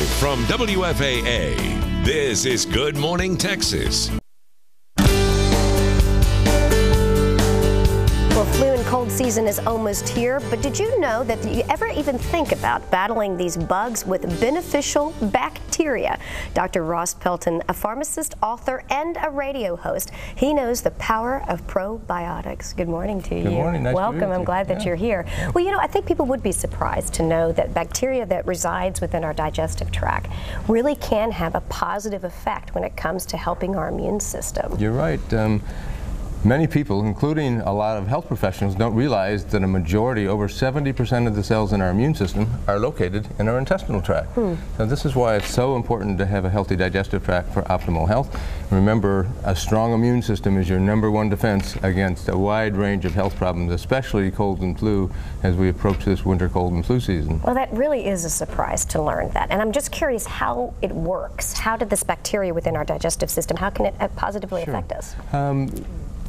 Live from WFAA, this is Good Morning Texas. Well, flu and cold season is almost here, but did you know that you ever even think about battling these bugs with beneficial bacteria? Dr. Ross Pelton, a pharmacist, author, and a radio host, he knows the power of probiotics. Good morning to you. Good morning. Nice Welcome. to meet you. I'm glad that you're here. Well, you know, I think people would be surprised to know that bacteria that resides within our digestive tract really can have a positive effect when it comes to helping our immune system. You're right. Many people, including a lot of health professionals, don't realize that a majority, over 70% of the cells in our immune system, are located in our intestinal tract. So this is why it's so important to have a healthy digestive tract for optimal health. Remember, a strong immune system is your #1 defense against a wide range of health problems, especially cold and flu, as we approach this winter cold and flu season. Well, that really is a surprise to learn that. And I'm just curious how it works. How did this bacteria within our digestive system, how can it positively affect us?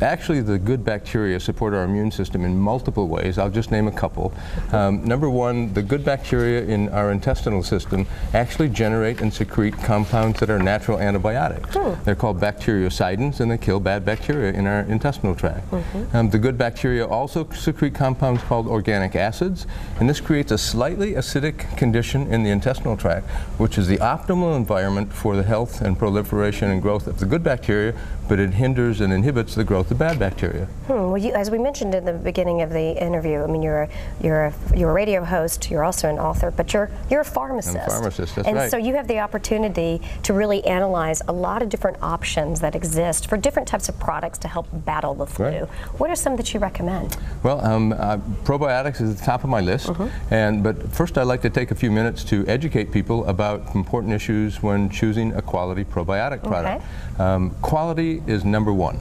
Actually, the good bacteria support our immune system in multiple ways. I'll just name a couple. #1, the good bacteria in our intestinal system actually generate and secrete compounds that are natural antibiotics. They're called bacteriocidins, and they kill bad bacteria in our intestinal tract. The good bacteria also secrete compounds called organic acids, and this creates a slightly acidic condition in the intestinal tract, which is the optimal environment for the health and proliferation and growth of the good bacteria, but it hinders and inhibits the growth of bad bacteria. Well, as we mentioned in the beginning of the interview, I mean, you're a radio host, you're also an author, but you're a pharmacist. I'm a pharmacist, that's right. right. And so you have the opportunity to really analyze a lot of different options that exist for different types of products to help battle the flu. Right. What are some that you recommend? Well, probiotics is at the top of my list, but first I'd like to take a few minutes to educate people about important issues when choosing a quality probiotic product. Quality is #1.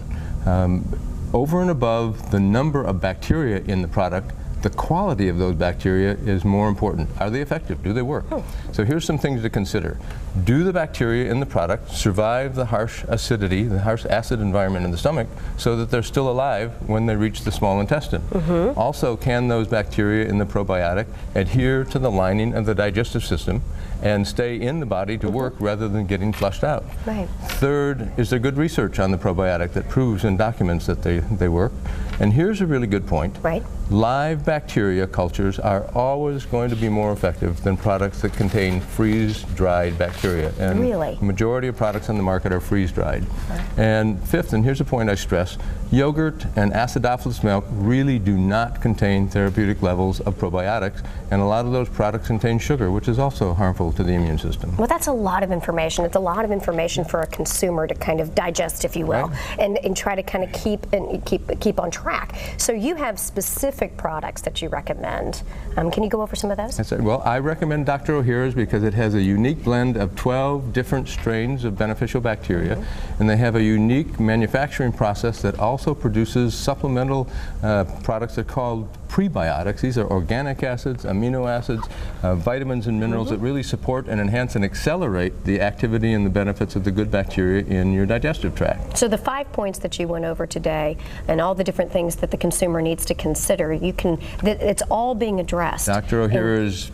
Over and above the number of bacteria in the product, the quality of those bacteria is more important. Are they effective? Do they work? So here's some things to consider. Do the bacteria in the product survive the harsh acidity, the harsh acid environment in the stomach, so that they're still alive when they reach the small intestine? Also, can those bacteria in the probiotic adhere to the lining of the digestive system and stay in the body to work rather than getting flushed out? Right. Third, is there good research on the probiotic that proves and documents that they work? And here's a really good point. Right. Live bacteria cultures are always going to be more effective than products that contain freeze-dried bacteria. And really? The majority of products on the market are freeze-dried. And fifth, and here's a point I stress, yogurt and acidophilus milk really do not contain therapeutic levels of probiotics, and a lot of those products contain sugar, which is also harmful to the immune system. Well, that's a lot of information. It's a lot of information for a consumer to kind of digest, if you will, and try to kind of keep on track. So you have specific products that you recommend. Can you go over some of those? That's right. Well, I recommend Dr. O'Hara's because it has a unique blend of 12 different strains of beneficial bacteria, and they have a unique manufacturing process that also produces supplemental products that are called prebiotics. These are organic acids, amino acids, vitamins and minerals that really support and enhance and accelerate the activity and the benefits of the good bacteria in your digestive tract. So the 5 points that you went over today and all the different things that the consumer needs to consider, it's all being addressed. Dr. O'Hara's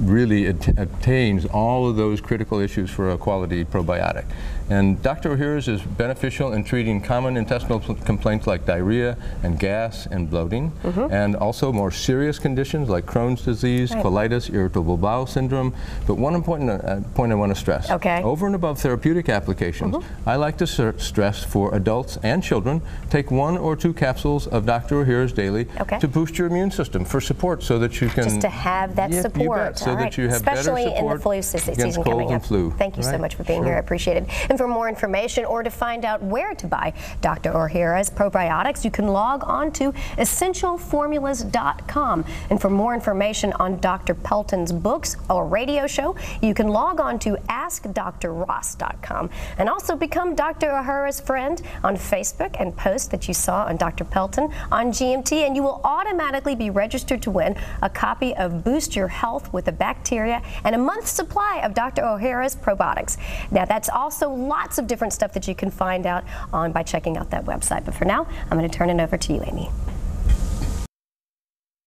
really obtains all of those critical issues for a quality probiotic. And Dr. O'Hara's is beneficial in treating common intestinal complaints like diarrhea and gas and bloating, and also more serious conditions like Crohn's disease, colitis, irritable bowel syndrome. But one important point I want to stress. Over and above therapeutic applications, I like to stress for adults and children, take 1 or 2 capsules of Dr. O'Hara's daily to boost your immune system for support so that you can... Just to have that support. You bet, so that you have especially better in the flu season coming up. Thank you so much for being here. I appreciate it. And for more information or to find out where to buy Dr. O'Hara's probiotics, you can log on to essentialformulas.com. And for more information on Dr. Pelton's books or radio show, you can log on to askdrross.com. And also become Dr. O'Hara's friend on Facebook and post that you saw on Dr. Pelton on GMT, and you will automatically be registered to win a copy of Boost Your Health with a Bacteria and a month's supply of Dr. O'Hara's probiotics. Now, that's also lots of different stuff that you can find out on by checking out that website. But for now, I'm going to turn it over to you, Amy.